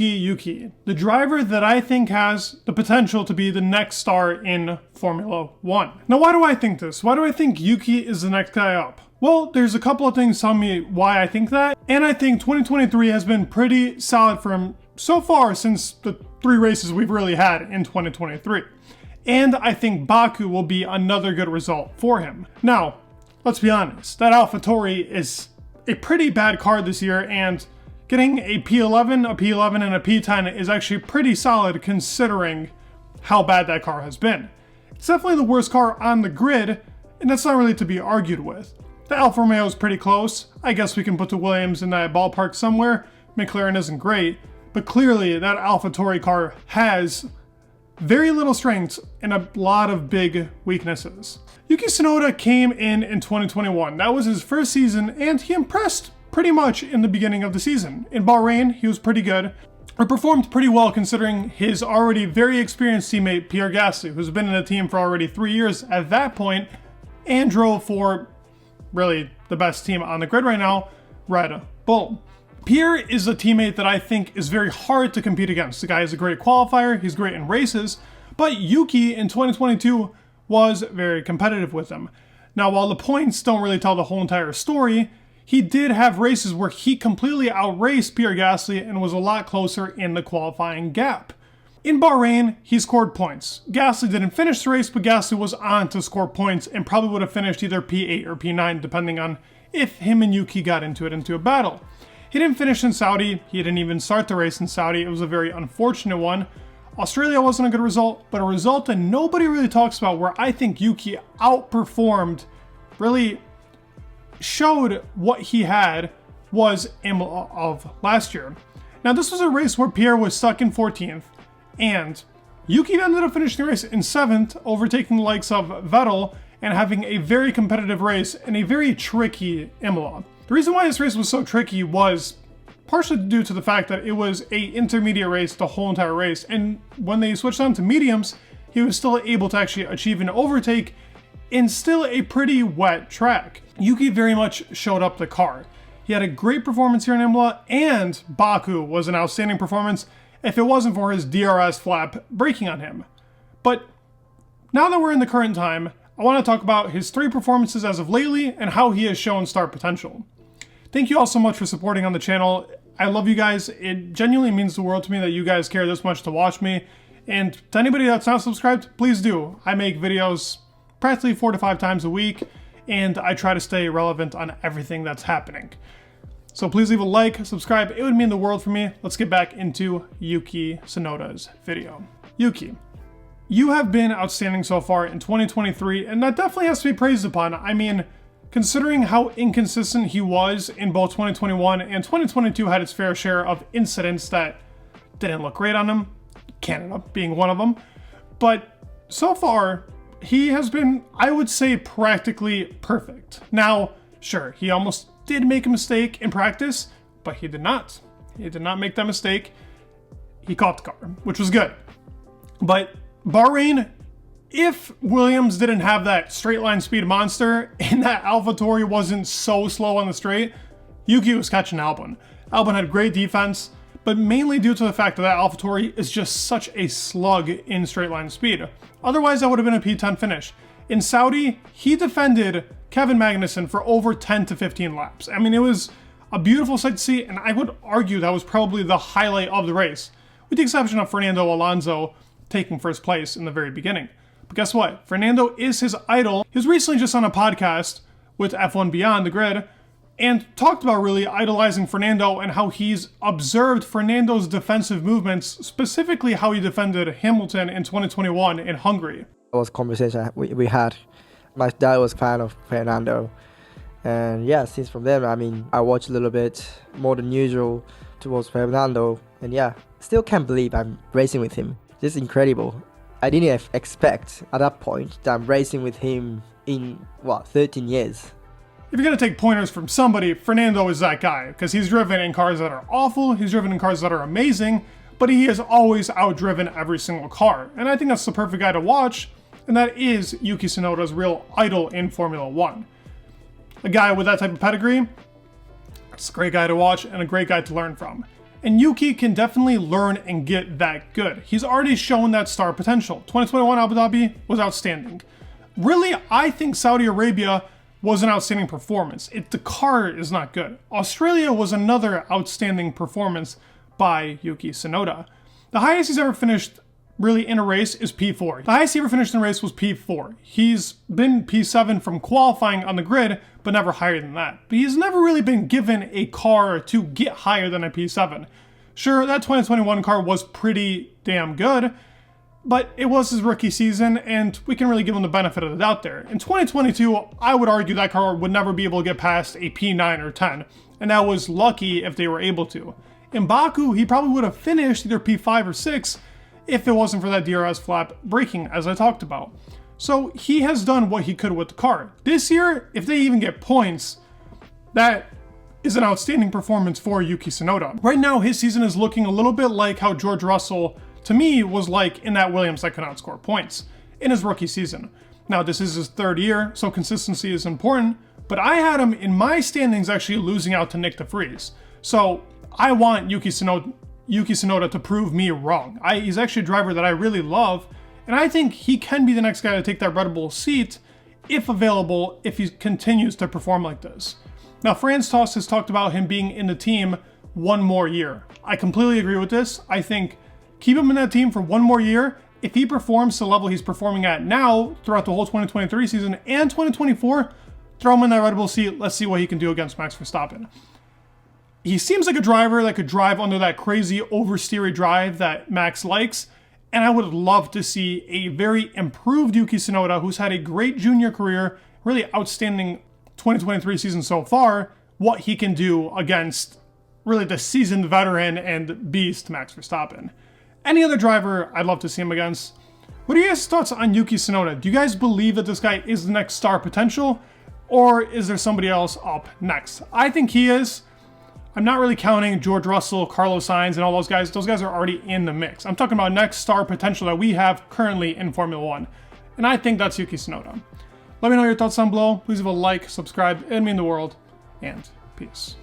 Yuki, the driver that I think has the potential to be the next star in Formula 1. Now, why do I think this? Why do I think Yuki is the next guy up? Well, there's a couple of things telling me why I think that, and I think 2023 has been pretty solid for him so far since the 3 races we've really had in 2023. And I think Baku will be another good result for him. Now, let's be honest, that Alphatauri is a pretty bad car this year, and getting a P11, a P11, and a P10 is actually pretty solid considering how bad that car has been. It's definitely the worst car on the grid, and that's not really to be argued with. The Alfa Romeo is pretty close. I guess we can put the Williams in that ballpark somewhere. McLaren isn't great, but clearly that AlphaTauri car has very little strengths and a lot of big weaknesses. Yuki Tsunoda came in 2021. That was his first season, and he impressed pretty much in the beginning of the season. In Bahrain, he was pretty good, or performed pretty well considering his already very experienced teammate Pierre Gasly, who's been in the team for already 3 years at that point, and drove for really the best team on the grid right now, Red Bull. Pierre is a teammate that I think is very hard to compete against. The guy is a great qualifier, he's great in races, but Yuki in 2022 was very competitive with him. Now, while the points don't really tell the whole entire story, he did have races where he completely outraced Pierre Gasly and was a lot closer in the qualifying gap. In Bahrain, he scored points. Gasly didn't finish the race, but Gasly was on to score points and probably would have finished either P8 or P9, depending on if him and Yuki got into a battle. He didn't finish in Saudi. He didn't even start the race in Saudi. It was a very unfortunate one. Australia wasn't a good result, but a result that nobody really talks about, where I think Yuki outperformed, really showed what he had, was Imola of last year. Now, this was a race where Pierre was stuck in 14th, and Yuki ended up finishing the race in 7th, overtaking the likes of Vettel and having a very competitive race in a very tricky Imola. The reason why this race was so tricky was partially due to the fact that it was an intermediate race the whole entire race, and when they switched on to mediums, he was still able to actually achieve an overtake in still a pretty wet track. Yuki very much showed up the car. He had a great performance here in Imola, and Baku was an outstanding performance if it wasn't for his DRS flap breaking on him. But now that we're in the current time, I want to talk about his 3 performances as of lately and how he has shown star potential. Thank you all so much for supporting on the channel. I love you guys. It genuinely means the world to me that you guys care this much to watch me. And to anybody that's not subscribed, please do. I make videos practically 4 to 5 times a week, and I try to stay relevant on everything that's happening. So please leave a like, subscribe. It would mean the world for me. Let's get back into Yuki Tsunoda's video. Yuki, you have been outstanding so far in 2023, and that definitely has to be praised upon. I mean, considering how inconsistent he was in both 2021 and 2022 had its fair share of incidents that didn't look great on him, Canada being one of them. But so far, he has been, I would say, practically perfect. Now, sure, he almost did make a mistake in practice, but he did not. He did not make that mistake. He caught the car, which was good. But Bahrain, if Williams didn't have that straight line speed monster and that AlphaTauri wasn't so slow on the straight, Yuki was catching Albon. Albon had great defense, but mainly due to the fact that AlphaTauri is just such a slug in straight line speed. Otherwise, that would have been a P10 finish. In Saudi, he defended Kevin Magnussen for over 10 to 15 laps. I mean, it was a beautiful sight to see, and I would argue that was probably the highlight of the race, with the exception of Fernando Alonso taking first place in the very beginning. But guess what? Fernando is his idol. He was recently just on a podcast with F1 Beyond the Grid and talked about really idolizing Fernando and how he's observed Fernando's defensive movements, specifically how he defended Hamilton in 2021 in Hungary. It was a conversation we had. My dad was a fan of Fernando. And yeah, since from then, I mean, I watched a little bit more than usual towards Fernando. And yeah, still can't believe I'm racing with him. This is incredible. I didn't expect at that point that I'm racing with him in, 13 years. If you're going to take pointers from somebody, Fernando is that guy, because he's driven in cars that are awful, he's driven in cars that are amazing, but he has always outdriven every single car. And I think that's the perfect guy to watch, and that is Yuki Tsunoda's real idol in Formula 1. A guy with that type of pedigree, it's a great guy to watch and a great guy to learn from. And Yuki can definitely learn and get that good. He's already shown that star potential. 2021 Abu Dhabi was outstanding. Really, I think Saudi Arabia was an outstanding performance. The car is not good. Australia was another outstanding performance by Yuki Tsunoda. The highest he's ever finished really in a race is P4. The highest he ever finished in a race was P4. He's been P7 from qualifying on the grid, but never higher than that. But he's never really been given a car to get higher than a P7. Sure, that 2021 car was pretty damn good, but it was his rookie season, and we can really give him the benefit of the doubt there. In 2022, I would argue that car would never be able to get past a P9 or 10, and that was lucky if they were able to. In Baku, he probably would have finished either P5 or 6 if it wasn't for that DRS flap braking, as I talked about. So he has done what he could with the car. This year, if they even get points, that is an outstanding performance for Yuki Tsunoda. Right now, his season is looking a little bit like how George Russell, to me, was like in that Williams that could not score points in his rookie season. Now, this is his third year, so consistency is important, but I had him in my standings actually losing out to Nick DeVries. So I want Yuki Tsunoda to prove me wrong. He's actually a driver that I really love, and I think he can be the next guy to take that Red Bull seat, if available, if he continues to perform like this. Now, Franz has talked about him being in the team one more year. I completely agree with this. I think keep him in that team for one more year. If he performs to the level he's performing at now throughout the whole 2023 season and 2024, throw him in that Red Bull seat. Let's see what he can do against Max Verstappen. He seems like a driver that could drive under that crazy oversteery drive that Max likes, and I would love to see a very improved Yuki Tsunoda who's had a great junior career, really outstanding 2023 season so far, what he can do against really the seasoned veteran and beast Max Verstappen. Any other driver I'd love to see him against. What are your guys' thoughts on Yuki Tsunoda? Do you guys believe that this guy is the next star potential, or is there somebody else up next? I think he is. I'm not really counting George Russell, Carlos Sainz, and all those guys. Those guys are already in the mix. I'm talking about next star potential that we have currently in Formula 1. And I think that's Yuki Tsunoda. Let me know your thoughts down below. Please leave a like, subscribe, it'd mean the world, and peace.